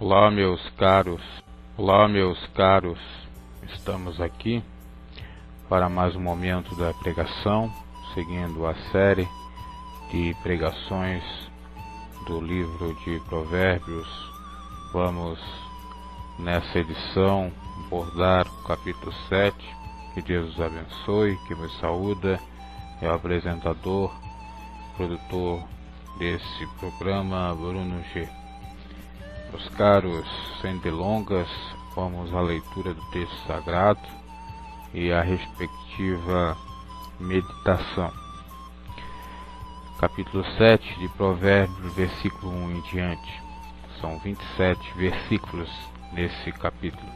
Olá meus caros, estamos aqui para mais um momento da pregação, seguindo a série de pregações do livro de Provérbios. Vamos nessa edição abordar o capítulo 7, que Deus os abençoe, que me saúda, é o apresentador, produtor desse programa, Bruno G. Meus caros, sem delongas, vamos à leitura do texto sagrado e a respectiva meditação. Capítulo 7 de Provérbios, versículo 1 em diante. São 27 versículos nesse capítulo.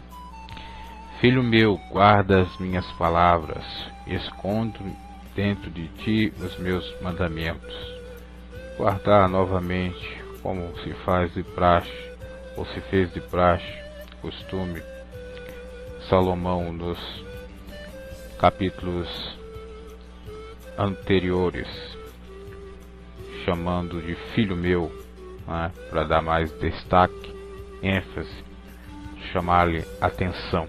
Filho meu, guarda as minhas palavras, escondo dentro de ti os meus mandamentos. Guardar novamente, como se faz de praxe, ou se fez de praxe, costume, Salomão nos capítulos anteriores, chamando de filho meu, né, para dar mais destaque, ênfase, chamar-lhe atenção.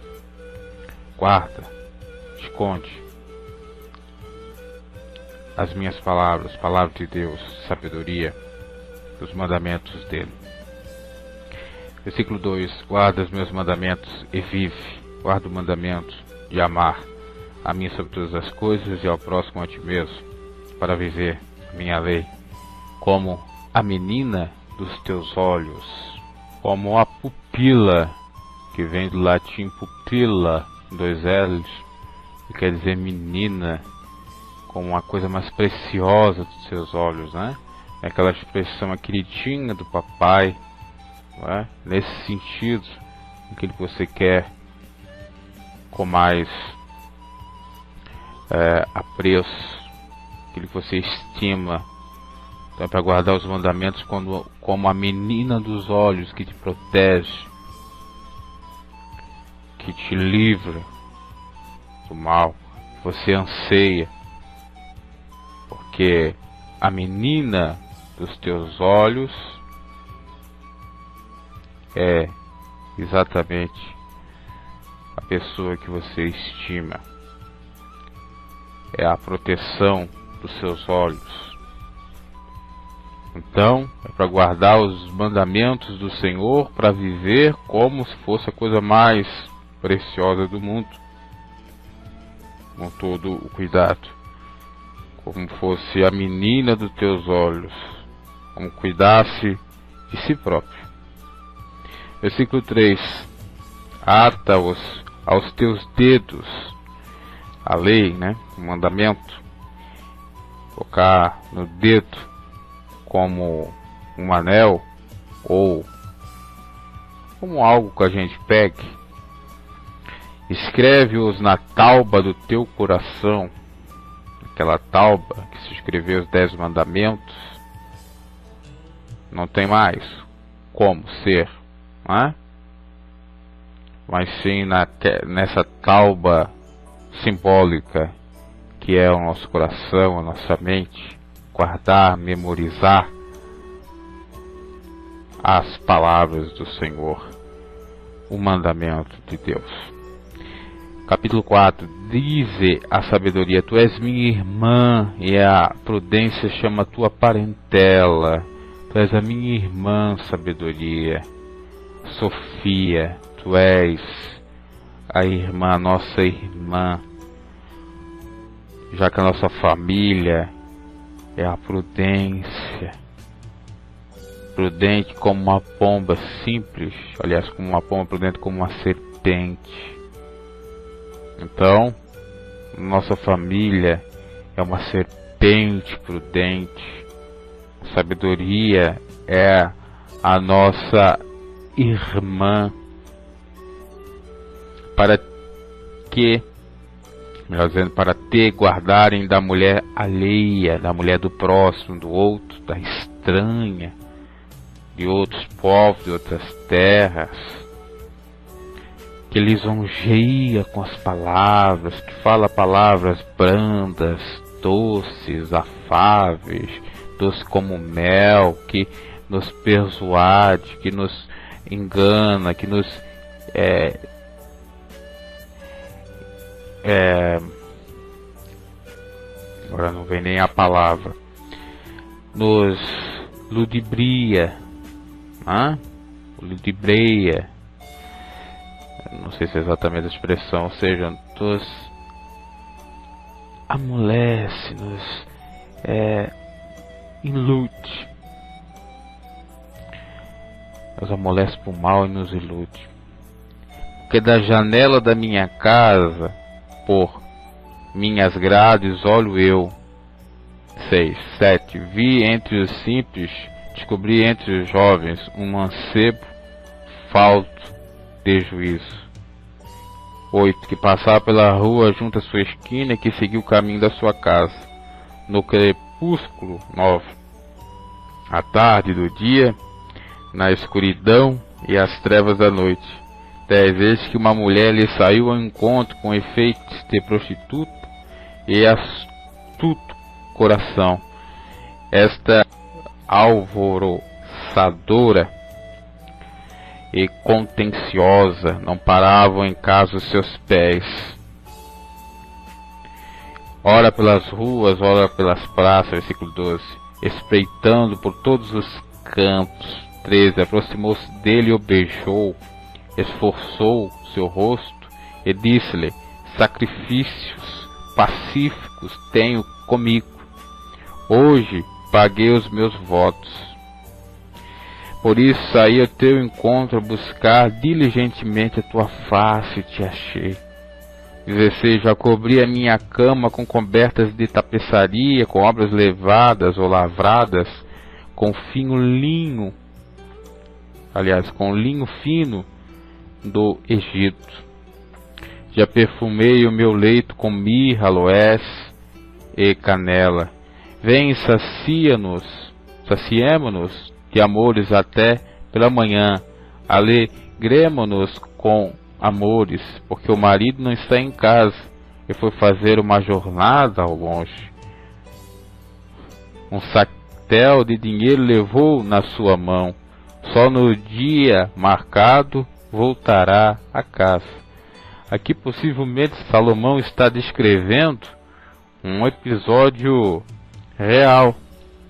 Guarda, esconde as minhas palavras, palavras de Deus, sabedoria, os mandamentos dele. Versículo 2: guarda os meus mandamentos e vive. Guarda o mandamento de amar a mim sobre todas as coisas e ao próximo a ti mesmo, para viver a minha lei, como a menina dos teus olhos, como a pupila, que vem do latim pupila, 2 L's, que quer dizer menina, como uma coisa mais preciosa dos seus olhos, né? É aquela expressão, a queridinha do papai, não é? Nesse sentido, aquilo que você quer com mais apreço, aquilo que você estima. Então é para guardar os mandamentos como a menina dos olhos, que te protege, que te livra do mal, que você anseia, porque a menina dos teus olhos é exatamente a pessoa que você estima, é a proteção dos seus olhos. Então, é para guardar os mandamentos do Senhor, para viver como se fosse a coisa mais preciosa do mundo, com todo o cuidado, como fosse a menina dos teus olhos, como cuidasse de si próprio. Versículo 3: ata-os aos teus dedos, a lei, né, o mandamento, colocar no dedo como um anel, ou como algo que a gente pegue. Escreve-os na tauba do teu coração, aquela tauba que se escreveu os 10 mandamentos, não tem mais como ser, não é? Mas sim nessa tauba simbólica que é o nosso coração, a nossa mente, guardar, memorizar as palavras do Senhor, o mandamento de Deus. Capítulo 4: dize a sabedoria, tu és minha irmã, e a prudência chama tua parentela. Tu és a minha irmã, sabedoria. Sofia, tu és a irmã, nossa irmã, já que a nossa família é a prudência. Prudente como uma pomba simples, aliás, como uma pomba, prudente como uma serpente. Então, nossa família é uma serpente prudente. Sabedoria é a nossa irmã, para que, melhor dizendo, para te guardarem da mulher alheia, da mulher do próximo, do outro, da estranha, de outros povos, de outras terras, que lisonjeia com as palavras, que fala palavras brandas, doces, afáveis, doce como mel, que nos persuade, que nos engana, que nos agora não vem nem a palavra, nos ludibria, ludibreia, não sei se é exatamente a expressão, ou seja, nos amolece, nos ilude, nos amolece por mal e nos ilude. Porque da janela da minha casa, por minhas grades, olho eu. 6, 7. Vi entre os simples, descobri entre os jovens um mancebo falto de juízo. 8. Que passava pela rua junto à sua esquina e que seguiu o caminho da sua casa. No crepúsculo. 9. À tarde do dia, na escuridão e as trevas da noite. 10 vezes que uma mulher lhe saiu ao encontro com efeitos de prostituta e astuto coração. Esta alvoroçadora e contenciosa não paravam em casa os seus pés. Ora pelas ruas, ora pelas praças, versículo 12, espreitando por todos os cantos. 13. Aproximou-se dele e o beijou, esforçou seu rosto e disse-lhe: sacrifícios pacíficos tenho comigo, hoje paguei os meus votos. Por isso saí ao teu encontro a buscar diligentemente a tua face e te achei. 16. Já cobri a minha cama com cobertas de tapeçaria, com obras levadas ou lavradas, com fino linho, com linho fino do Egito. Já perfumei o meu leito com mirra, aloés e canela. Vem, saciemo-nos de amores até pela manhã. Alegremo-nos com amores, porque o marido não está em casa e foi fazer uma jornada ao longe. Um sactel de dinheiro levou na sua mão. Só no dia marcado voltará a casa. Aqui possivelmente Salomão está descrevendo um episódio real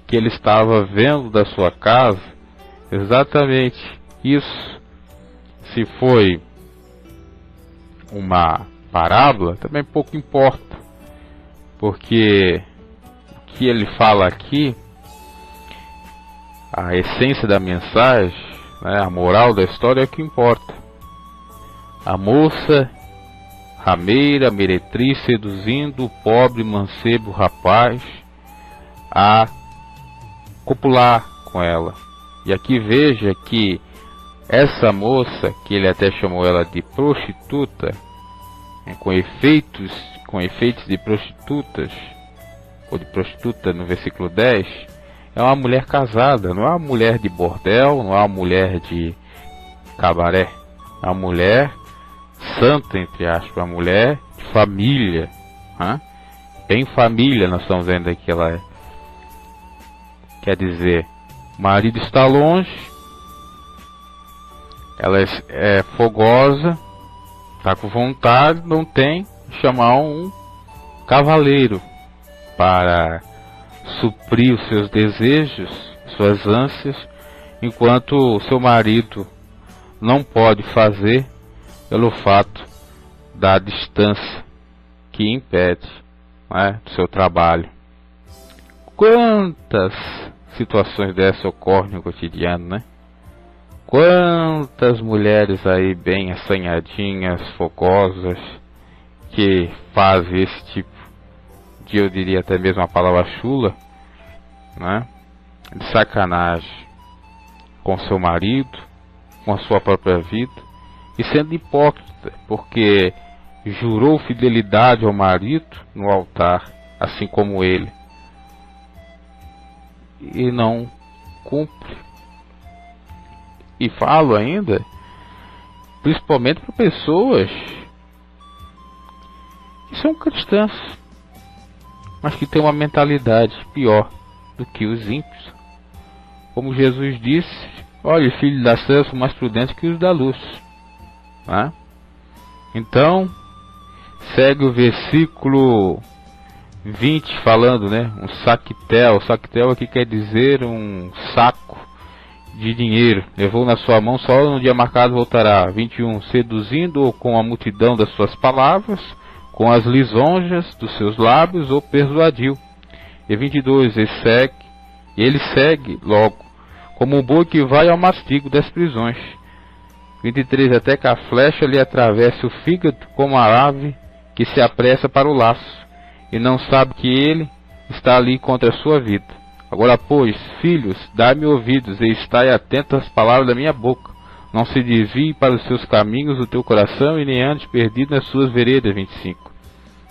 que ele estava vendo da sua casa. Exatamente isso. Se foi uma parábola, também pouco importa, porque o que ele fala aqui, a essência da mensagem, a moral da história é o que importa. A moça rameira, meretriz, seduzindo o pobre mancebo rapaz a copular com ela. E aqui veja que essa moça, que ele até chamou ela de prostituta, com efeitos de prostitutas, ou de prostituta no versículo 10, é uma mulher casada, não é uma mulher de bordel, não é uma mulher de cabaré, é uma mulher santa, entre aspas, uma mulher de família, bem família, nós estamos vendo aqui que ela é. Quer dizer, o marido está longe, ela é fogosa, está com vontade, não tem, chamar um cavaleiro para suprir os seus desejos, suas ânsias, enquanto o seu marido não pode fazer pelo fato da distância que impede, do seu trabalho. Quantas situações dessas ocorrem no cotidiano, Quantas mulheres aí bem assanhadinhas, fogosas, que fazem esse tipo de, eu diria até mesmo a palavra chula, de sacanagem com seu marido, com a sua própria vida, e sendo hipócrita, porque jurou fidelidade ao marido no altar, assim como ele, e não cumpre. E falo ainda, principalmente para pessoas que são cristãs, mas que têm uma mentalidade pior do que os ímpios. Como Jesus disse Olha, filhos das trevas são mais prudentes que os da luz. Né? Então, segue o versículo 20 falando, né? Um saquetel. Saquetel aqui quer dizer um saco de dinheiro. Levou na sua mão, só no dia marcado voltará. 21. Seduzindo-o com a multidão das suas palavras, com as lisonjas dos seus lábios, ou persuadiu. E 22. Ele segue logo, como um boi que vai ao mastigo das prisões. 23. Até que a flecha lhe atravesse o fígado, como a ave que se apressa para o laço, e não sabe que ele está ali contra a sua vida. Agora, pois, filhos, dai-me ouvidos, e estai atento às palavras da minha boca. Não se desvie para os seus caminhos o teu coração, e nem andes perdido nas suas veredas. 25.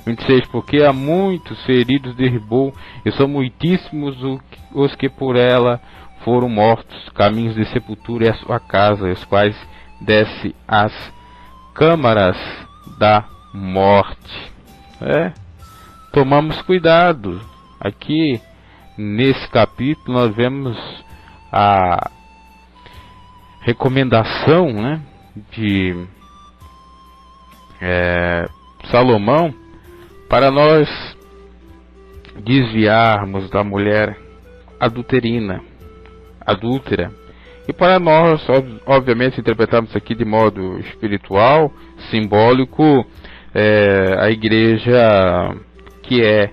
26. Porque há muitos feridos derribou, e são muitíssimos os que por ela foram mortos. Caminhos de sepultura é a sua casa, os quais desce às câmaras da morte. Tomamos cuidado. Aqui nesse capítulo nós vemos a recomendação, né, de Salomão para nós desviarmos da mulher adúltera, e para nós, obviamente, interpretarmos aqui de modo espiritual, simbólico, a igreja que é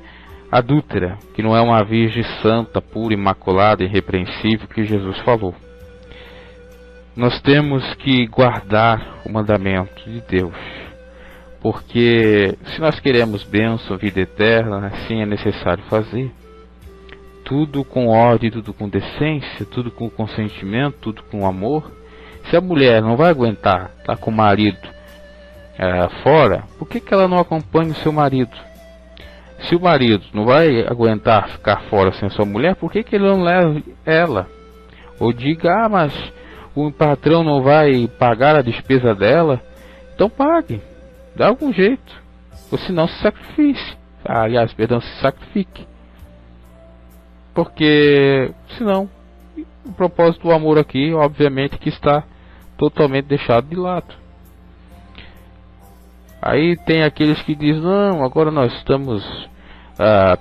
adúltera, que não é uma virgem santa, pura, imaculada, irrepreensível, que Jesus falou. Nós temos que guardar o mandamento de Deus, porque se nós queremos bênção, vida eterna, assim é necessário fazer. Tudo com ordem, tudo com decência, tudo com consentimento, tudo com amor. Se a mulher não vai aguentar estar com o marido fora, por que ela não acompanha o seu marido? Se o marido não vai aguentar ficar fora sem a sua mulher, por que ele não leva ela? Ou diga, mas o patrão não vai pagar a despesa dela? Então pague, dá algum jeito. Ou senão se sacrifique. Se sacrifique. Porque senão o propósito do amor aqui, obviamente, que está totalmente deixado de lado. Aí tem aqueles que dizem, não, agora nós estamos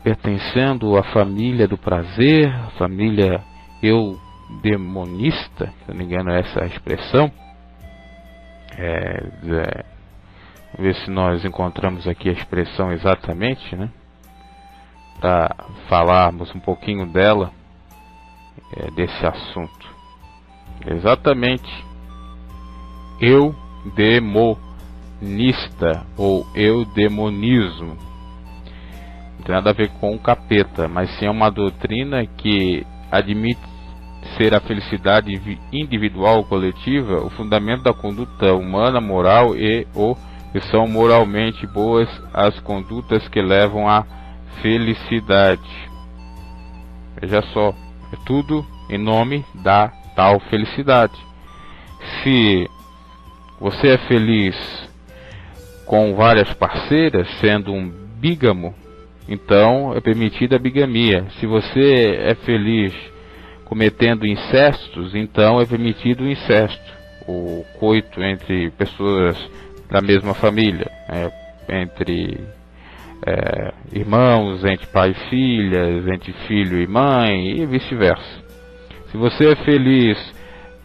pertencendo à família do prazer, a família eudemonista, se não me engano é essa a expressão. Vamos ver se nós encontramos aqui a expressão exatamente, né? Para falarmos um pouquinho dela, desse assunto. Exatamente, eudemonista ou eudemonismo. Não tem nada a ver com o capeta, mas sim é uma doutrina que admite ser a felicidade individual ou coletiva o fundamento da conduta humana, moral que são moralmente boas as condutas que levam à felicidade. Veja só, é tudo em nome da tal felicidade. Se você é feliz com várias parceiras, sendo um bígamo, então é permitida a bigamia. Se você é feliz cometendo incestos, então é permitido o incesto, o coito entre pessoas da mesma família, entre irmãos, entre pai e filhas, entre filho e mãe e vice-versa. Se você é feliz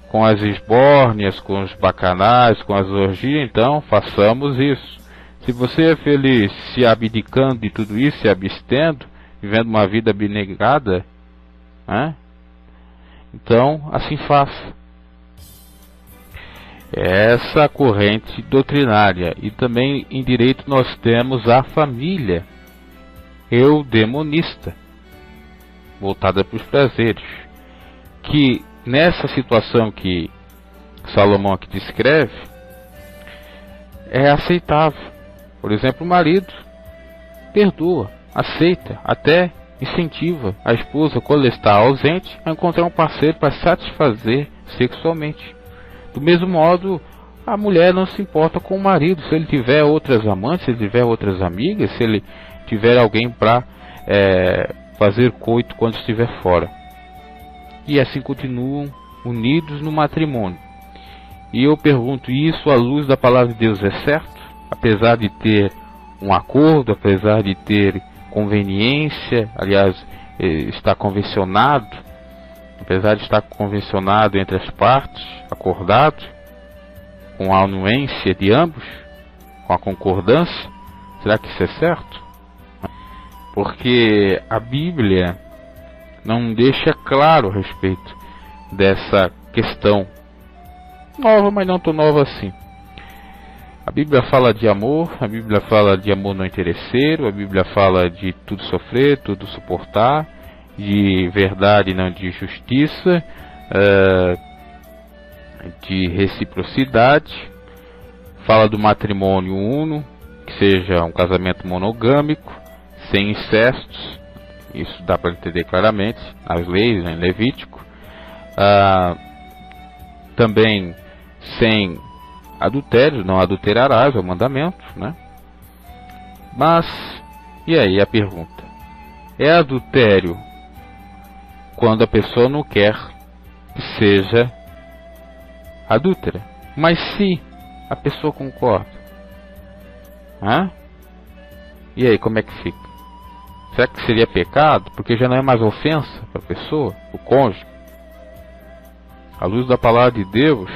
com as esbórnias, com os bacanais, com as orgias, então façamos isso. Se você é feliz se abdicando de tudo isso, se abstendo, vivendo uma vida abnegada, então assim faça. Essa corrente doutrinária. E também em direito nós temos a família eudemonista, voltada para os prazeres, que nessa situação que Salomão aqui descreve é aceitável. Por exemplo, o marido perdoa, aceita, até incentiva a esposa, quando ele está ausente, a encontrar um parceiro para satisfazer sexualmente. Do mesmo modo, a mulher não se importa com o marido, se ele tiver outras amantes, se ele tiver outras amigas, se ele tiver alguém para fazer coito quando estiver fora. E assim continuam unidos no matrimônio. E eu pergunto, isso à luz da palavra de Deus é certo? Apesar de ter um acordo, apesar de ter conveniência, aliás, está convencionado, apesar de estar convencionado entre as partes, acordado, com a anuência de ambos, com a concordância, será que isso é certo? Porque a Bíblia não deixa claro a respeito dessa questão. Nova, mas não tão nova assim. A Bíblia fala de amor, a Bíblia fala de amor não interesseiro, a Bíblia fala de tudo sofrer, tudo suportar, de verdade não de justiça, de reciprocidade. Fala do matrimônio uno, que seja um casamento monogâmico, sem incestos. Isso dá para entender claramente nas leis, em Levítico. Também sem adultério, não adulterarás, é o mandamento, né? Mas, e aí a pergunta? É adultério quando a pessoa não quer que seja adúltera? Mas se a pessoa concorda, e aí como é que fica? Será que seria pecado? Porque já não é mais ofensa para a pessoa, o cônjuge? À luz da palavra de Deus,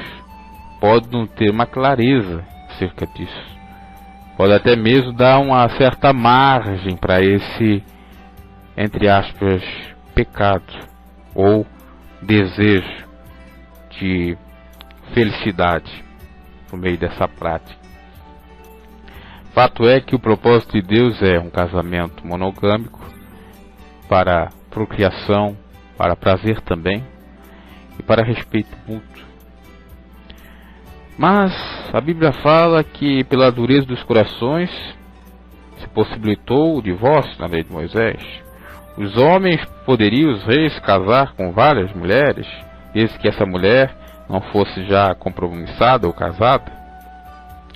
pode não ter uma clareza acerca disso. Pode até mesmo dar uma certa margem para esse, entre aspas, pecado ou desejo de felicidade por meio dessa prática. Fato é que o propósito de Deus é um casamento monogâmico para procriação, para prazer também e para respeito mútuo. Mas a Bíblia fala que pela dureza dos corações se possibilitou o divórcio na lei de Moisés. Os homens poderiam, os reis, casar com várias mulheres, desde que essa mulher não fosse já compromissada ou casada.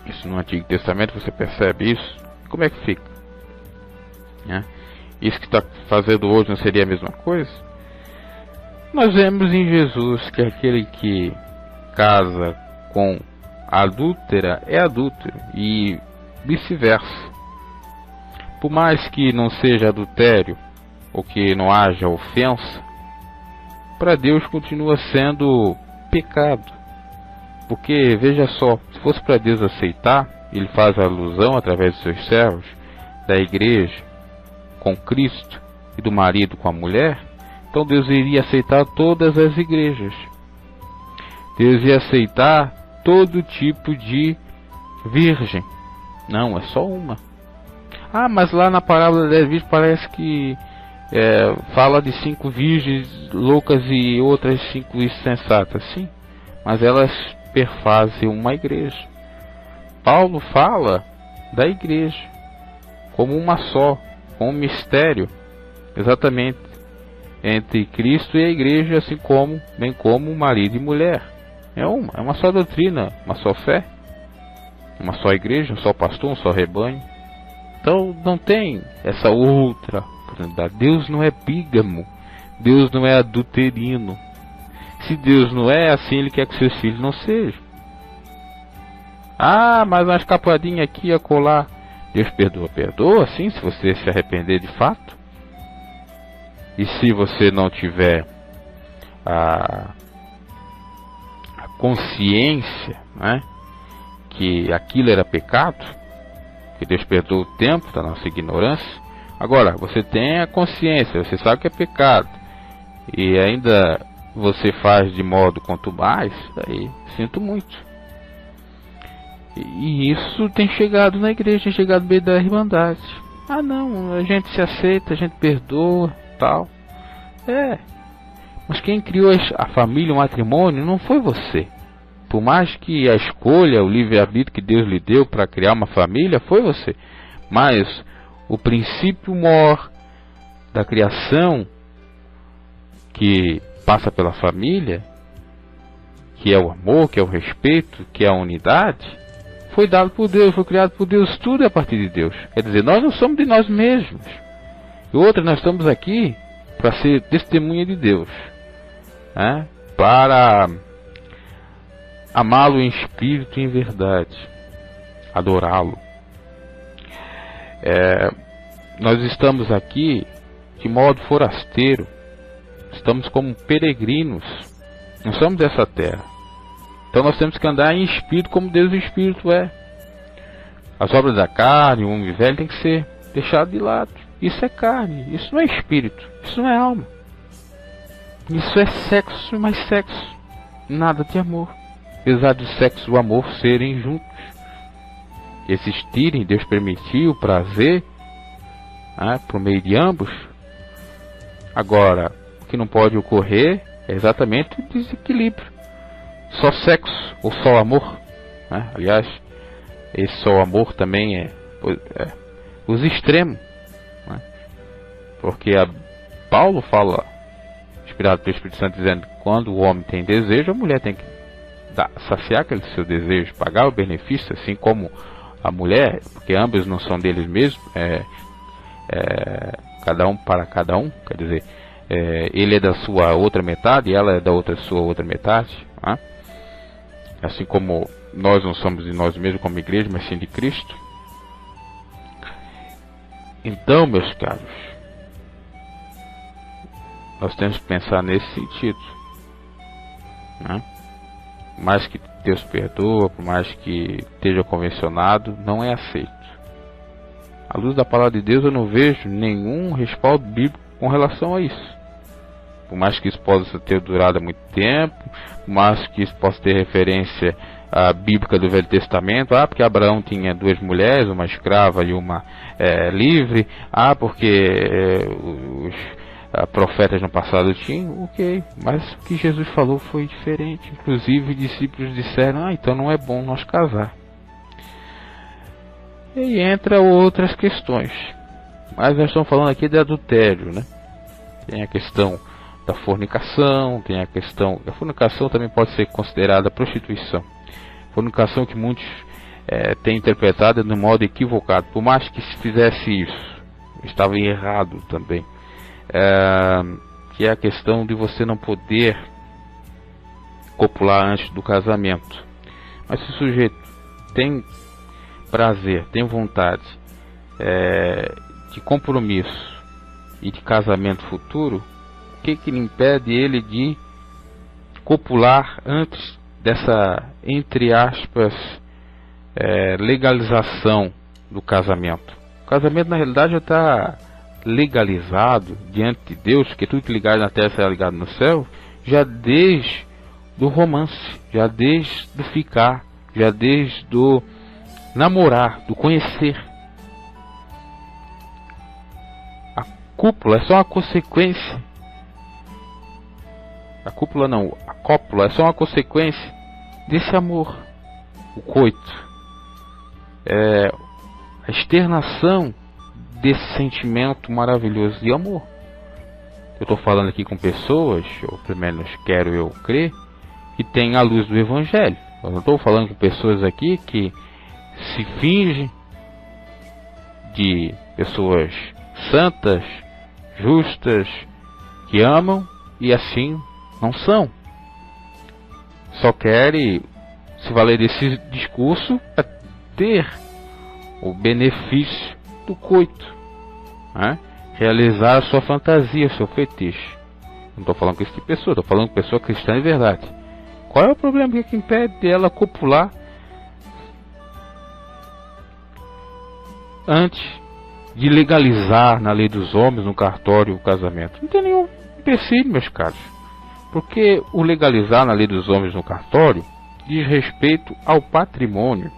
Isso no Antigo Testamento você percebe isso. Como é que fica? Isso que está fazendo hoje não seria a mesma coisa? Nós vemos em Jesus que aquele que casa com a adúltera é adúltero e vice-versa. Por mais que não seja adultério ou que não haja ofensa, para Deus continua sendo pecado. Porque, veja só, se fosse para Deus aceitar, Ele faz a alusão através dos seus servos, da igreja com Cristo e do marido com a mulher, então Deus iria aceitar todas as igrejas. Deus ia aceitar todo tipo de virgem. Não, é só uma. Mas lá na parábola das virgens parece que fala de 5 virgens loucas e outras 5 insensatas. Sim, mas elas perfazem uma igreja. Paulo fala da igreja como uma só, com um mistério, exatamente, entre Cristo e a igreja, assim como, bem como marido e mulher. É uma só doutrina, uma só fé, uma só igreja, um só pastor, um só rebanho. Então não tem essa outra oportunidade. Deus não é bígamo, Deus não é adulterino. Se Deus não é assim, Ele quer que seus filhos não sejam. Mas uma escapadinha aqui e acolá. Deus perdoa sim, se você se arrepender de fato. E se você não tiver a consciência, que aquilo era pecado, que Deus perdoa o tempo da nossa ignorância. Agora, você tem a consciência, você sabe que é pecado, e ainda você faz de modo contumaz, aí sinto muito. E isso tem chegado na igreja, tem chegado no meio da irmandade. Não, a gente se aceita, a gente perdoa, tal. Mas quem criou a família, o matrimônio, não foi você. Por mais que a escolha, o livre-arbítrio que Deus lhe deu para criar uma família, foi você. Mas o princípio maior da criação, que passa pela família, que é o amor, que é o respeito, que é a unidade, foi dado por Deus, foi criado por Deus, tudo é a partir de Deus. Quer dizer, nós não somos de nós mesmos. E outra, nós estamos aqui para ser testemunha de Deus. para amá-lo em espírito e em verdade, adorá-lo. Nós estamos aqui de modo forasteiro, estamos como peregrinos, não somos dessa terra. Então nós temos que andar em espírito como Deus o Espírito é. As obras da carne, o homem velho, tem que ser deixado de lado. Isso é carne, isso não é espírito, isso não é alma. Isso é sexo e mais sexo, nada de amor. Apesar do sexo e o amor serem juntos, existirem, Deus permitiu o prazer por meio de ambos. Agora, o que não pode ocorrer é exatamente o desequilíbrio. Só sexo ou só amor, aliás, esse só amor também é os extremos, porque Paulo fala, inspirado pelo Espírito Santo, dizendo que quando o homem tem desejo, a mulher tem que saciar aquele seu desejo, pagar o benefício, assim como a mulher, porque ambos não são deles mesmos, cada um para cada um, quer dizer, ele é da sua outra metade e ela é da sua outra metade, assim como nós não somos de nós mesmos como igreja, mas sim de Cristo. Então, meus caros, nós temos que pensar nesse sentido, Por mais que Deus perdoa, por mais que esteja convencionado, não é aceito. À luz da palavra de Deus, eu não vejo nenhum respaldo bíblico com relação a isso. Por mais que isso possa ter durado há muito tempo, por mais que isso possa ter referência bíblica do Velho Testamento, porque Abraão tinha 2 mulheres, uma escrava e uma livre, porque os profetas no passado tinham, ok, mas o que Jesus falou foi diferente. Inclusive discípulos disseram, então não é bom nós casar. E aí entra outras questões, mas nós estamos falando aqui de adultério, Tem a questão da fornicação, tem a questão, a fornicação também pode ser considerada prostituição. Fornicação que muitos têm interpretado de um modo equivocado, por mais que se fizesse isso, estava errado também. Que é a questão de você não poder copular antes do casamento. Mas se o sujeito tem prazer, tem vontade de compromisso e de casamento futuro, o que lhe impede ele de copular antes dessa, entre aspas, legalização do casamento? O casamento na realidade já está legalizado diante de Deus, porque tudo que ligado na terra será ligado no céu, já desde do romance, já desde do ficar, já desde do namorar, do conhecer. A cúpula é só uma consequência. A cúpula não, a cópula é só uma consequência desse amor. O coito é a externação desse sentimento maravilhoso de amor. Eu estou falando aqui com pessoas, ou pelo menos quero eu crer, que têm a luz do Evangelho. Eu não estou falando com pessoas aqui que se fingem de pessoas santas, justas, que amam e assim não são. Só querem se valer desse discurso para ter o benefício do coito, realizar a sua fantasia, o seu fetiche. Não estou falando com esse tipo de pessoa, estou falando com pessoa cristã de verdade. Qual é o problema que impede ela copular antes de legalizar na lei dos homens, no cartório, o casamento? Não tem nenhum empecilho, meus caros, porque o legalizar na lei dos homens no cartório diz respeito ao patrimônio,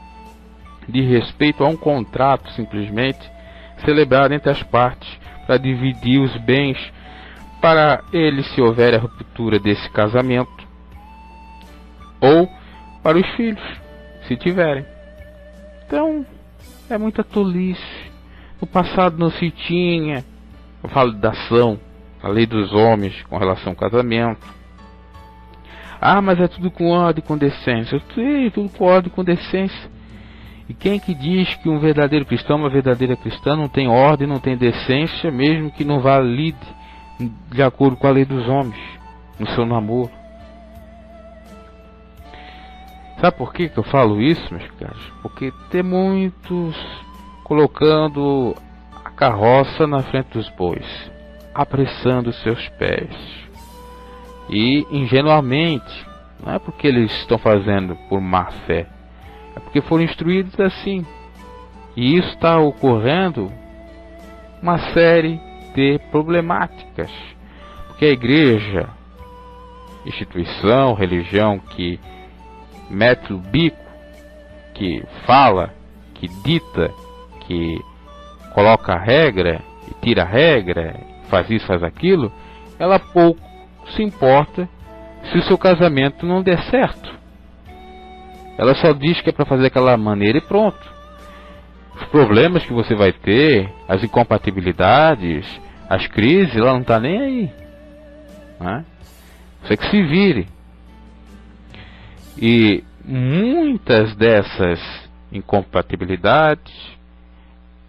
diz respeito a um contrato simplesmente celebrado entre as partes para dividir os bens para ele, se houver a ruptura desse casamento, ou para os filhos, se tiverem. Então é muita tolice. No passado não se tinha a validação, a lei dos homens com relação ao casamento. Mas é tudo com ordem e com decência. Tudo com ordem e com decência. E quem que diz que um verdadeiro cristão, uma verdadeira cristã, não tem ordem, não tem decência, mesmo que não valide de acordo com a lei dos homens no seu namoro? Sabe por que eu falo isso, meus caros? Porque tem muitos colocando a carroça na frente dos bois, apressando seus pés. E ingenuamente, não é porque eles estão fazendo por má fé, é porque foram instruídos assim. E isso está ocorrendo uma série de problemáticas. Porque a igreja, instituição, religião que mete o bico, que fala, que dita, que coloca a regra e tira a regra, faz isso, faz aquilo, ela pouco se importa se o seu casamento não der certo. Ela só diz que é para fazer daquela maneira e pronto. Os problemas que você vai ter, as incompatibilidades, as crises, ela não está nem aí, né? Você que se vire. E muitas dessas incompatibilidades,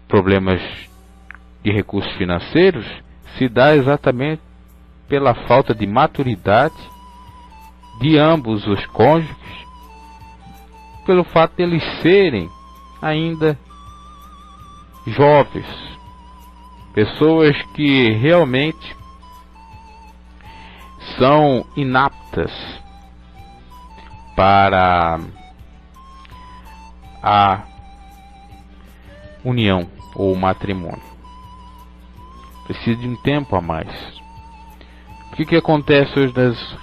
problemas de recursos financeiros, se dá exatamente pela falta de maturidade de ambos os cônjuges, pelo fato de eles serem ainda jovens, pessoas que realmente são inaptas para a união ou matrimônio. Precisa de um tempo a mais. O que acontece hoje nas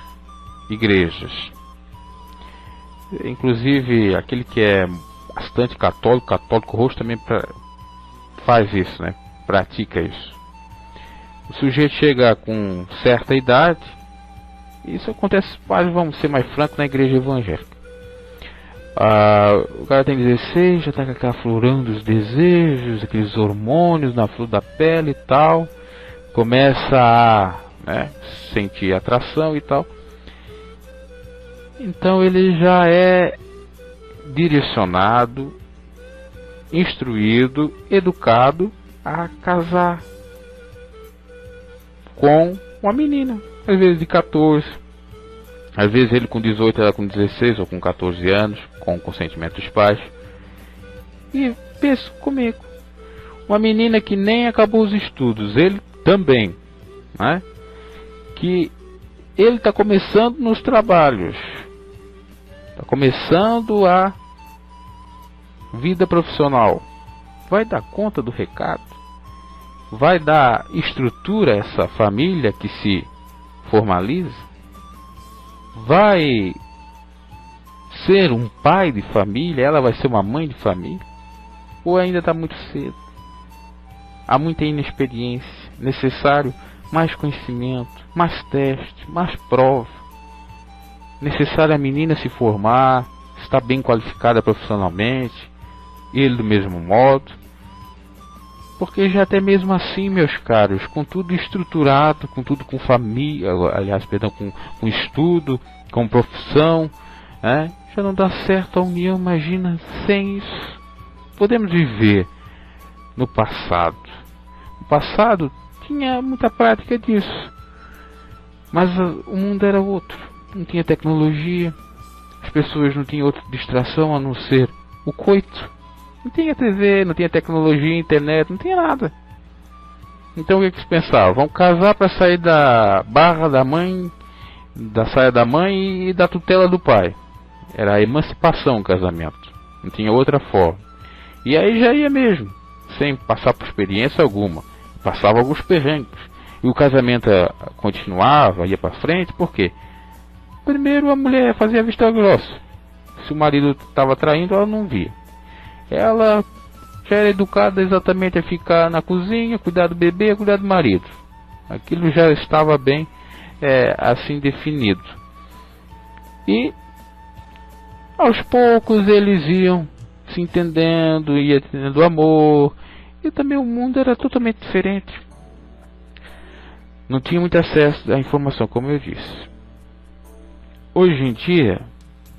igrejas? Inclusive aquele que é bastante católico roxo também faz isso, né? Pratica isso. O sujeito chega com certa idade. Isso acontece quase, vamos ser mais francos, na igreja evangélica. O cara tem 16, já está com aquela aflorando os desejos, aqueles hormônios na flor da pele e tal. Começa a, né, sentir atração e tal. Então ele já é direcionado, instruído, educado a casar com uma menina, às vezes de 14, às vezes ele com 18, ela com 16 ou com 14 anos, com o consentimento dos pais. E pensa comigo, uma menina que nem acabou os estudos, ele também, né? Que ele está começando nos trabalhos, está começando a vida profissional. Vai dar conta do recado? Vai dar estrutura a essa família que se formaliza? Vai ser um pai de família? Ela vai ser uma mãe de família? Ou ainda está muito cedo? Há muita inexperiência. Necessário mais conhecimento, mais teste, mais prova. Necessário a menina se formar, estar bem qualificada profissionalmente, ele do mesmo modo. Porque já até mesmo assim, meus caros, com tudo estruturado, com tudo com família, aliás, perdão, com estudo, com profissão, né? Já não dá certo a união, imagina, sem isso. Podemos viver no passado. No passado tinha muita prática disso, mas o mundo era outro. Não tinha tecnologia, as pessoas não tinham outra distração a não ser o coito. Não tinha TV, não tinha tecnologia, internet, não tinha nada. Então o que se pensava? Vamos casar para sair da barra da mãe, da saia da mãe e da tutela do pai. Era a emancipação o casamento. Não tinha outra forma. E aí já ia mesmo, sem passar por experiência alguma. Passava alguns perrengues. E o casamento continuava, ia para frente, por quê? Primeiro a mulher fazia vista grossa. Se o marido estava traindo, ela não via. Ela já era educada exatamente a ficar na cozinha, cuidar do bebê, cuidar do marido. Aquilo já estava bem assim definido. E aos poucos eles iam se entendendo, ia tendo amor. E também o mundo era totalmente diferente. Não tinha muito acesso à informação, como eu disse. Hoje em dia,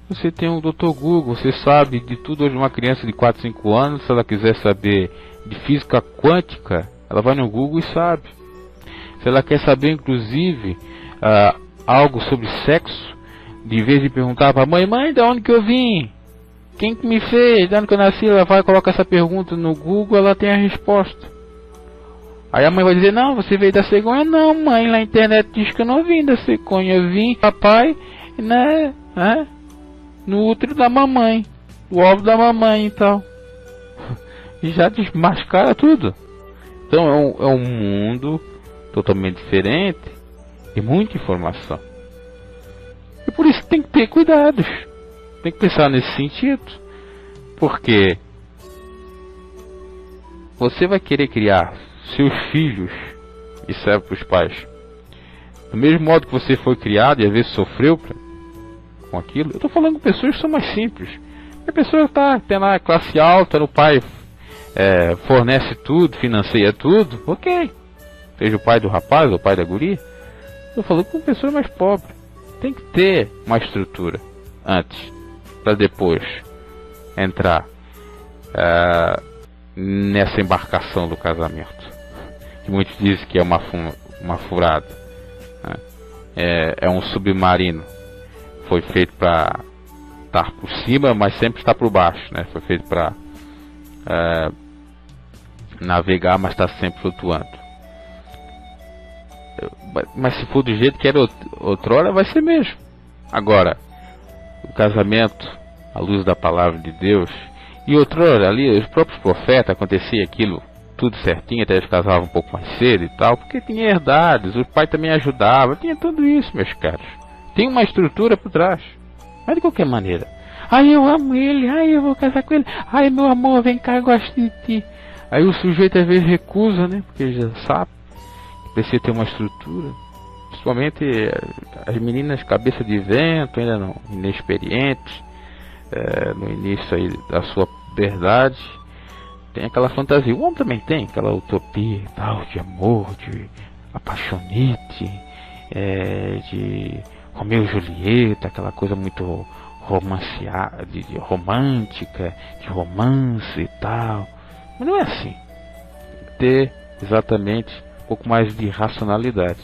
você tem o Dr. Google, você sabe de tudo. Hoje uma criança de 4, 5 anos, se ela quiser saber de física quântica, ela vai no Google e sabe. Se ela quer saber inclusive algo sobre sexo, de vez de perguntar pra mãe, mãe, de onde que eu vim? Quem que me fez? De onde que eu nasci? Ela vai, coloca essa pergunta no Google, ela tem a resposta. Aí a mãe vai dizer, não, você veio da cegonha? Não, mãe, na internet diz que eu não vim da cegonha, eu vim, papai, né, no útero da mamãe, o ovo da mamãe e tal. E já desmascara tudo. Então é um mundo totalmente diferente e muita informação. E por isso tem que ter cuidados. Tem que pensar nesse sentido. Porque você vai querer criar seus filhos, e serve para os pais, do mesmo modo que você foi criado e às vezes sofreu com aquilo. Eu estou falando com pessoas que são mais simples. A pessoa tem lá classe alta, o pai fornece tudo, financia tudo, ok. Seja o pai do rapaz ou o pai da guria. Estou falando com pessoas mais pobres. Tem que ter uma estrutura antes, para depois entrar nessa embarcação do casamento, que muitos dizem que é uma furada, né? É um submarino. Foi feito para estar por cima, mas sempre está por baixo, né? Foi feito para navegar, mas está sempre flutuando. Mas se for do jeito que era outrora, vai ser mesmo. Agora, o casamento à luz da palavra de Deus, e outrora ali os próprios profetas, acontecia aquilo tudo certinho, até eles casavam um pouco mais cedo e tal, porque tinha herdades, o pai também ajudava, tinha tudo isso, meus caros. Tem uma estrutura por trás. Mas de qualquer maneira, ai, eu amo ele, ai, eu vou casar com ele, ai, meu amor, vem cá, eu gosto de ti. Aí o sujeito às vezes recusa, né? Porque ele já sabe que precisa ter uma estrutura. Principalmente as meninas cabeça de vento, ainda não inexperientes, no início aí da sua verdade, tem aquela fantasia. O homem também tem aquela utopia e tal, de amor, de apaixonite, de Romeu e Julieta, aquela coisa muito romanceada, de romântica, de romance e tal. Mas não é assim. Tem que ter exatamente um pouco mais de racionalidade.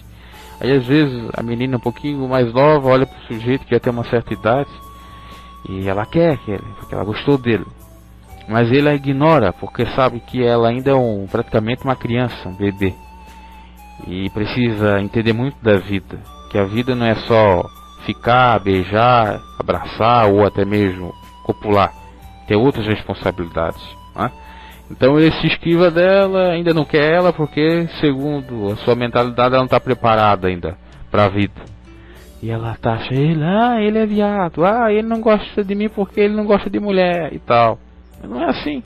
Aí às vezes a menina um pouquinho mais nova olha para o sujeito que já tem uma certa idade e ela quer porque ela gostou dele. Mas ele a ignora porque sabe que ela ainda é praticamente uma criança, um bebê. E precisa entender muito da vida. Que a vida não é só ficar, beijar, abraçar ou até mesmo copular. Tem outras responsabilidades, né? Então ele se esquiva dela, ainda não quer ela porque, segundo a sua mentalidade, ela não está preparada ainda para a vida. E ela taxa ele é viado, ele não gosta de mim porque ele não gosta de mulher e tal. Mas não é assim.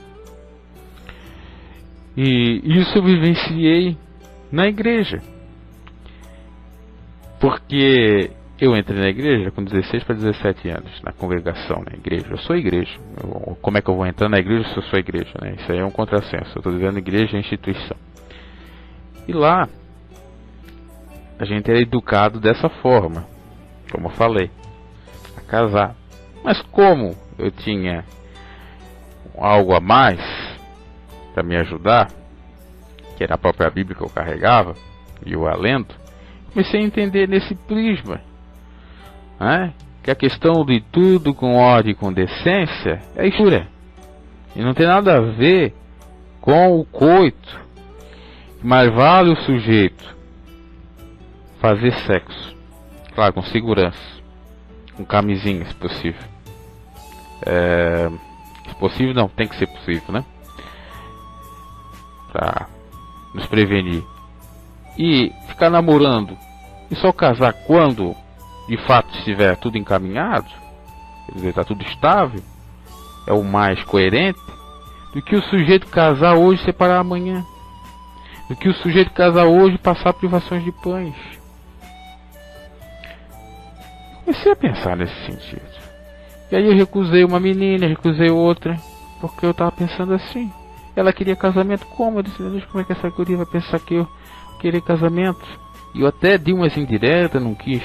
E isso eu vivenciei na igreja. Porque eu entrei na igreja com 16 para 17 anos, na congregação, na igreja. Eu sou igreja. Como é que eu vou entrar na igreja se eu sou igreja, né? Isso aí é um contrassenso. Eu estou dizendo igreja é instituição. E lá, a gente era educado dessa forma, como eu falei, a casar. Mas como eu tinha algo a mais para me ajudar, que era a própria Bíblia que eu carregava, e o alento, comecei a entender nesse prisma, né? Que a questão de tudo com ordem e com decência é escura. E não tem nada a ver com o coito. Mas vale o sujeito fazer sexo, claro, com segurança, com camisinha, se possível. Se possível não, tem que ser possível, né? Pra nos prevenir. E ficar namorando e só casar quando de fato estiver tudo encaminhado, quer dizer, está tudo estável, é o mais coerente do que o sujeito casar hoje e separar amanhã, do que o sujeito casar hoje e passar privações de pães. Comecei a pensar nesse sentido. E aí eu recusei uma menina, recusei outra, porque eu estava pensando assim. Ela queria casamento como? Eu disse, meu Deus, como é que essa guria vai pensar que eu querer casamento? E eu até di umas indiretas, não quis.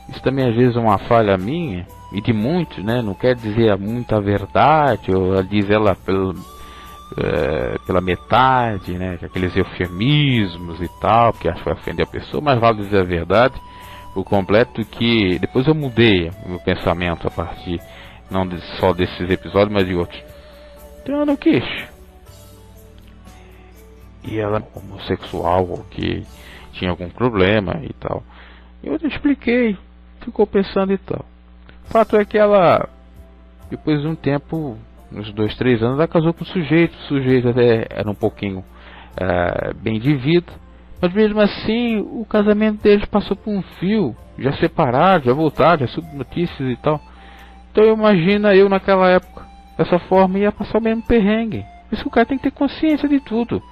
Isso também às vezes é uma falha minha, e de muitos, né? Não quer dizer muita verdade, ou diz ela pela metade, né? Aqueles eufemismos e tal, porque acho que vai ofender a pessoa, mas vale dizer a verdade, por completo, que depois eu mudei o meu pensamento a partir não só desses episódios, mas de outros. Então eu não quis. E ela homossexual, ou que tinha algum problema e tal. Eu expliquei, ficou pensando e tal. O fato é que ela, depois de um tempo, uns 2, 3 anos, ela casou com o sujeito até era um pouquinho bem de vida, mas mesmo assim o casamento deles passou por um fio, já separaram, já voltaram, já soube notícias e tal. Então imagina eu naquela época, dessa forma, ia passar o mesmo perrengue. Por isso que o cara tem que ter consciência de tudo.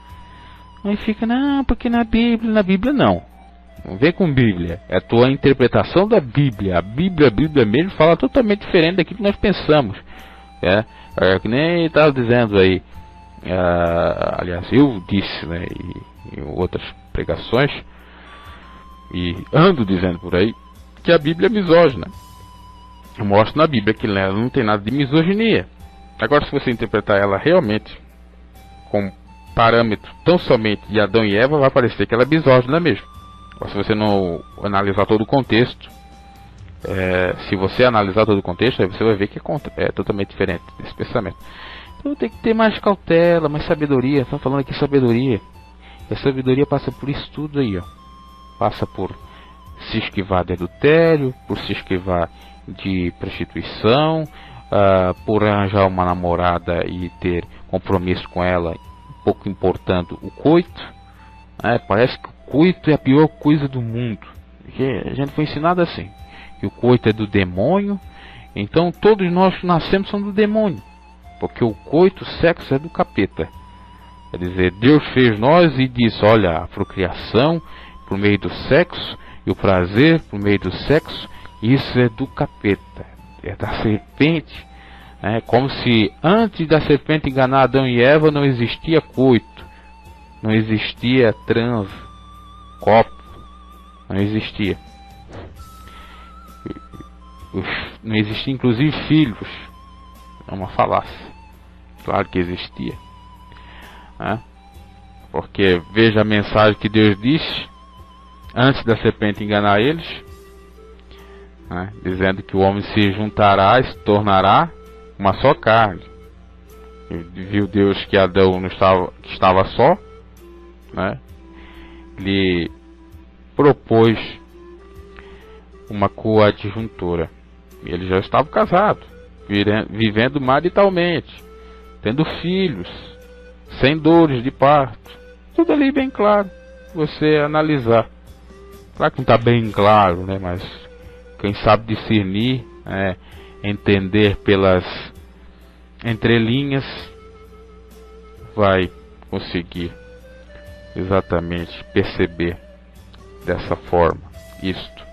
Aí fica, não, porque na Bíblia não. Não vem com Bíblia, é a tua interpretação da Bíblia. A Bíblia mesmo fala totalmente diferente daquilo que nós pensamos. É que nem estava dizendo aí, aliás, eu disse, né, em outras pregações, e ando dizendo por aí, que a Bíblia é misógina. Eu mostro na Bíblia que ela não tem nada de misoginia. Agora, se você interpretar ela realmente com parâmetro tão somente de Adão e Eva, vai parecer que ela é misógina mesmo. Mas se você não analisar todo o contexto, se você analisar todo o contexto, aí você vai ver que é totalmente diferente desse pensamento. Então tem que ter mais cautela, mais sabedoria. Estamos falando aqui de sabedoria. E a sabedoria passa por isso tudo aí, ó. Passa por se esquivar de adultério, por se esquivar de prostituição, por arranjar uma namorada e ter compromisso com ela, pouco importando o coito. Parece que o coito é a pior coisa do mundo. Porque a gente foi ensinado assim, que o coito é do demônio. Então todos nós que nascemos somos do demônio, porque o coito, o sexo, é do capeta. Quer dizer, Deus fez nós e disse, olha, a procriação por meio do sexo e o prazer por meio do sexo, isso é do capeta, é da serpente. É como se antes da serpente enganar Adão e Eva não existia coito, não existia transe, copo, não existia. Não existia inclusive filhos. É uma falácia. Claro que existia. Porque veja a mensagem que Deus disse antes da serpente enganar eles, dizendo que o homem se juntará e se tornará uma só carne. E viu Deus que Adão não estava só, Ele propôs uma coadjuntora. E ele já estava casado, vivendo maritalmente, tendo filhos, sem dores de parto. Tudo ali bem claro, você analisar. Claro que não está bem claro, mas quem sabe discernir, entender pelas entrelinhas, vai conseguir exatamente perceber dessa forma isto.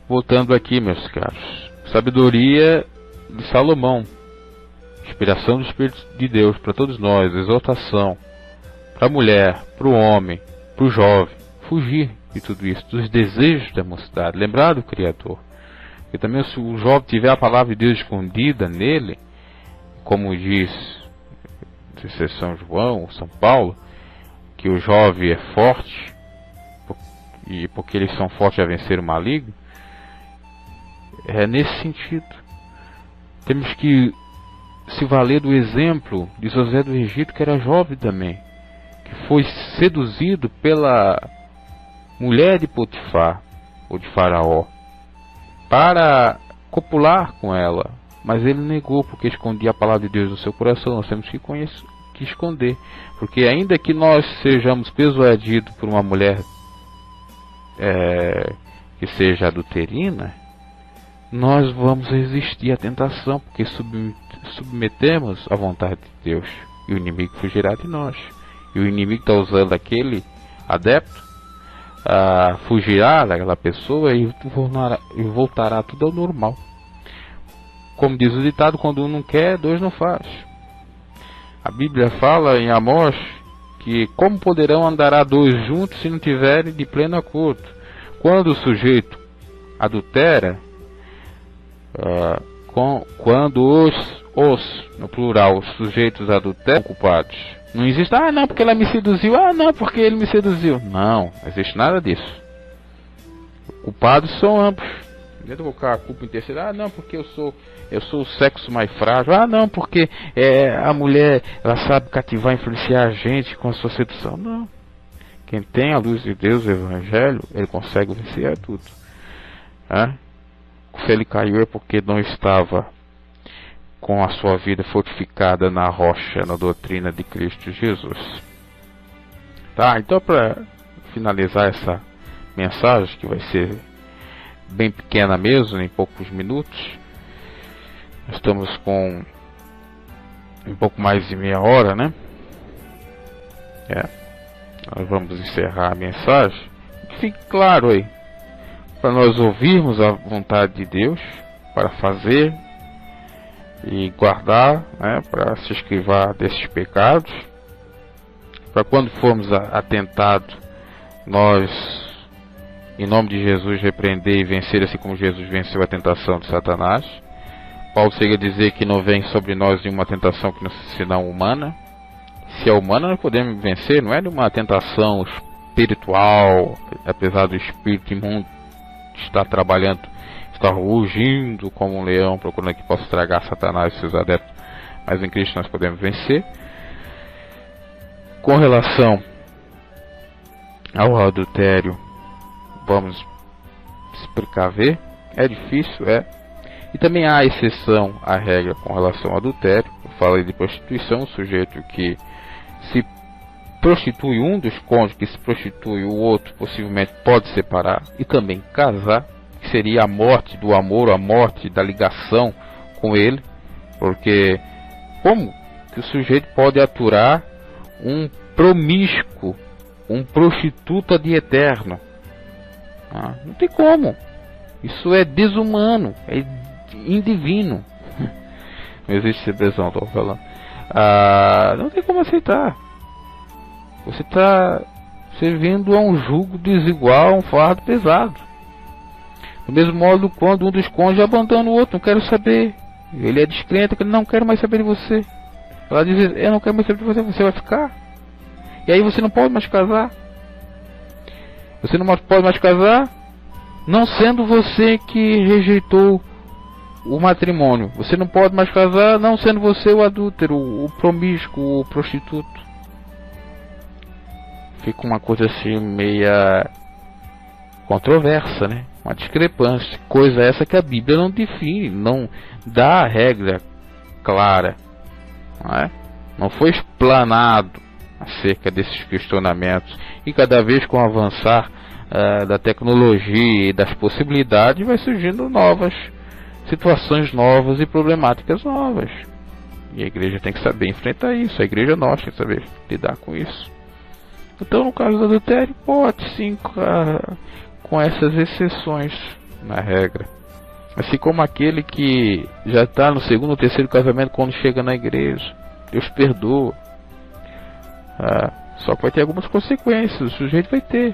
Voltando aqui, meus caros, sabedoria de Salomão, inspiração do Espírito de Deus para todos nós, exortação para a mulher, para o homem, para o jovem, fugir de tudo isso, dos desejos da mocidade, lembrar do Criador. Porque também se o jovem tiver a palavra de Deus escondida nele, como diz São João ou São Paulo, que o jovem é forte, e porque eles são fortes a vencer o maligno, é nesse sentido. Temos que se valer do exemplo de José do Egito, que era jovem também, que foi seduzido pela mulher de Potifar, ou de Faraó, para copular com ela, mas ele negou, porque escondia a palavra de Deus no seu coração. Nós temos que esconder, porque ainda que nós sejamos persuadidos por uma mulher que seja adulterina, nós vamos resistir à tentação, porque submetemos à vontade de Deus, e o inimigo fugirá de nós. E o inimigo está usando aquele adepto, fugirá daquela pessoa e voltará tudo ao normal. Como diz o ditado, quando um não quer, dois não faz. A Bíblia fala em Amós que como poderão andar dois juntos se não tiverem de pleno acordo? Quando o sujeito adultera, quando os, no plural, os sujeitos adulteram, culpados. Não existe, não, porque ela me seduziu, não, porque ele me seduziu. Não existe nada disso. culpados são ambos. Não adianta colocar a culpa em terceiro. Ah, não, porque eu sou o sexo mais frágil. Ah, não, porque a mulher, ela sabe cativar, influenciar a gente com a sua sedução. Não. Quem tem a luz de Deus, o Evangelho, ele consegue vencer tudo. Se ele caiu é porque não estava com a sua vida fortificada na rocha, na doutrina de Cristo Jesus. Tá, então para finalizar essa mensagem, que vai ser bem pequena mesmo, em poucos minutos, nós estamos com um pouco mais de meia hora, né? Nós vamos encerrar a mensagem. Que fique claro aí, para nós ouvirmos a vontade de Deus, para fazer e guardar, né, para se esquivar desses pecados, para quando formos atentados, nós, em nome de Jesus, repreender e vencer, assim como Jesus venceu a tentação de Satanás. Paulo chega a dizer que não vem sobre nós nenhuma tentação que não seja humana. Se é humana, nós podemos vencer, não é de uma tentação espiritual, apesar do espírito imundo estar trabalhando, está rugindo como um leão, procurando que possa estragar Satanás e seus adeptos, mas em Cristo nós podemos vencer. Com relação ao adultério, vamos se precaver, é difícil, e também há exceção à regra com relação ao adultério. Eu falei de prostituição, o sujeito que se prostitui, um dos cônjuges que se prostitui, o outro possivelmente pode separar e também casar, que seria a morte do amor, a morte da ligação com ele, porque como que o sujeito pode aturar um promíscuo, um prostituta de eterno? Não tem como. Isso é desumano, é indivino. Não existe expressão, estou falando. Não tem como aceitar. Você está servindo a um jugo desigual, a um fardo pesado. Do mesmo modo, quando um dos cônjuges abandona o outro, não quero saber. Ele é descrente, ele não quer mais saber de você. Ela diz, eu não quero mais saber de você, você vai ficar. E aí você não pode mais casar. Você não pode mais casar, não sendo você que rejeitou o matrimônio. Você não pode mais casar, não sendo você o adúltero, o promíscuo, o prostituto. Fica uma coisa assim meia controversa, né? Uma discrepância. Coisa essa que a Bíblia não define, não dá a regra clara, não foi explanado acerca desses questionamentos. E cada vez com o avançar da tecnologia e das possibilidades, vai surgindo novas situações novas e problemáticas novas. E a igreja tem que saber enfrentar isso. A igreja nossa tem que saber lidar com isso. Então, no caso do adultério, pode sim, com essas exceções na regra. Assim como aquele que já está no segundo ou terceiro casamento, quando chega na igreja, Deus perdoa. Só que vai ter algumas consequências. O sujeito vai ter.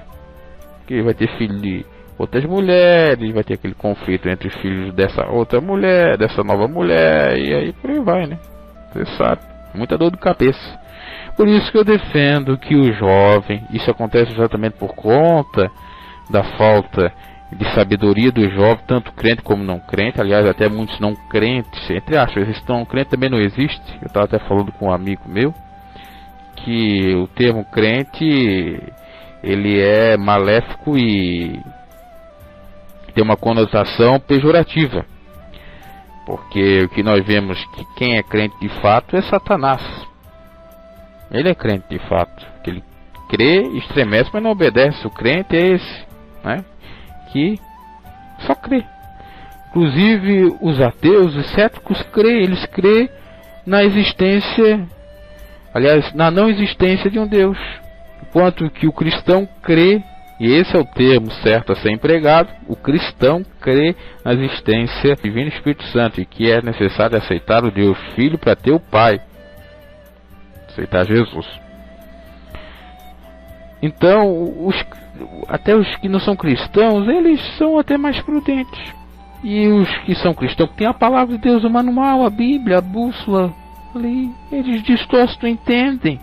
Que vai ter filho de outras mulheres, vai ter aquele conflito entre os filhos dessa outra mulher, dessa nova mulher, e aí por aí vai, né? Você sabe, muita dor de cabeça. Por isso que eu defendo que o jovem, isso acontece exatamente por conta da falta de sabedoria do jovem, tanto crente como não crente. Aliás, até muitos não crentes, entre aspas, esse não crente também não existe. Eu estava até falando com um amigo meu que o termo crente, ele é maléfico e tem uma conotação pejorativa, porque o que nós vemos que quem é crente de fato é Satanás. Ele é crente de fato, que ele crê, estremece, mas não obedece. O crente é esse, né, que só crê. Inclusive os ateus, os céticos crêem, eles crêem na existência, aliás, na não existência de um Deus. Enquanto que o cristão crê, e esse é o termo certo a ser empregado, o cristão crê na existência do Divino Espírito Santo, e que é necessário aceitar o Deus Filho para ter o Pai, aceitar Jesus. Então, até os que não são cristãos, eles são até mais prudentes. E os que são cristãos, que têm a palavra de Deus, o manual, a Bíblia, a bússola ali, eles distorcem, entendem.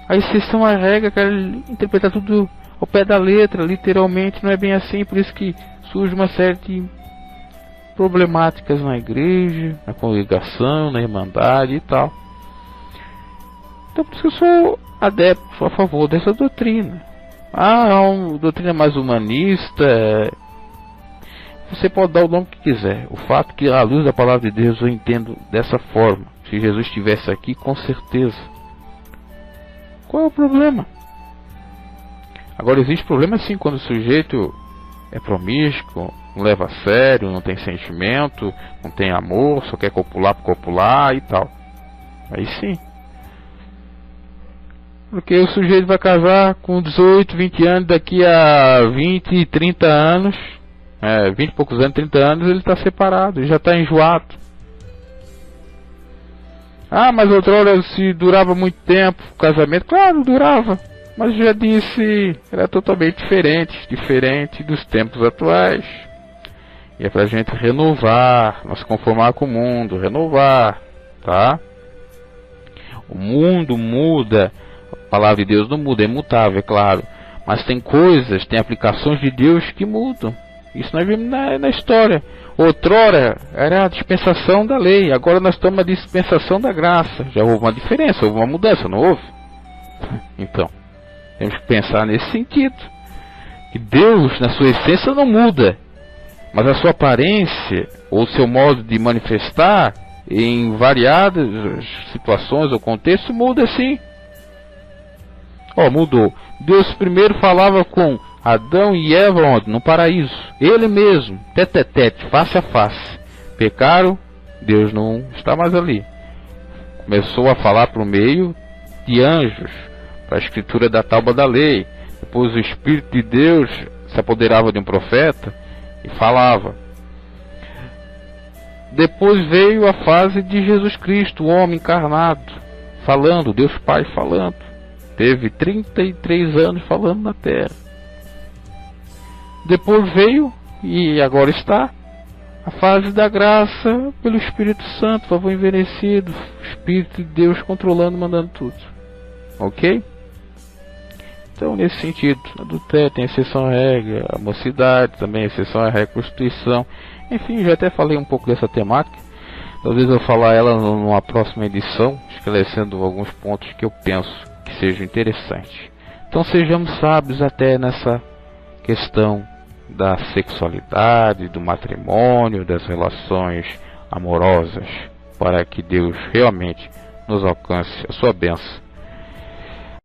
A exceção à regra, querem interpretar tudo ao pé da letra, literalmente não é bem assim, por isso que surge uma série de problemáticas na igreja, na congregação, na irmandade e tal. Então por isso que eu sou adepto, sou a favor dessa doutrina. É uma doutrina mais humanista. Você pode dar o nome que quiser. O fato é que à luz da palavra de Deus eu entendo dessa forma. Se Jesus estivesse aqui, com certeza. Qual é o problema? Agora existe problema sim quando o sujeito é promíscuo, não leva a sério, não tem sentimento, não tem amor, só quer copular por copular e tal. Aí sim. Porque o sujeito vai casar com 18, 20 anos, daqui a 20, 30 anos, 20 e poucos anos, 30 anos, ele está separado, ele já está enjoado. Mas outrora se durava muito tempo o casamento, claro, durava. Mas já disse, era totalmente diferente dos tempos atuais. E é pra gente renovar, não se conformar com o mundo, renovar, tá? O mundo muda, a palavra de Deus não muda, é imutável, é claro. Mas tem coisas, tem aplicações de Deus que mudam. Isso nós vimos na história. Outrora era a dispensação da lei, agora nós estamos na dispensação da graça. Já houve uma diferença, houve uma mudança, não houve? Então, temos que pensar nesse sentido. Que Deus, na sua essência, não muda. Mas a sua aparência, ou seu modo de manifestar, em variadas situações ou contextos, muda sim. Mudou. Deus primeiro falava com Adão e Eva onde? No paraíso. Ele mesmo, tete a tete, face a face. Pecaram, Deus não está mais ali. Começou a falar por meio de anjos, para a escritura da tábua da lei. Depois o Espírito de Deus se apoderava de um profeta e falava. Depois veio a fase de Jesus Cristo, o homem encarnado, falando, Deus Pai falando. Teve 33 anos falando na terra. Depois veio, e agora está, a fase da graça pelo Espírito Santo, favor envelhecido, o Espírito de Deus controlando, mandando tudo. Ok? Então, nesse sentido, adultério tem exceção à regra, a mocidade também exceção à regra, prostituição. Enfim, já até falei um pouco dessa temática. Talvez eu falar ela numa próxima edição, esclarecendo alguns pontos que eu penso que sejam interessantes. Então sejamos sábios até nessa questão da sexualidade, do matrimônio, das relações amorosas, para que Deus realmente nos alcance a sua bênção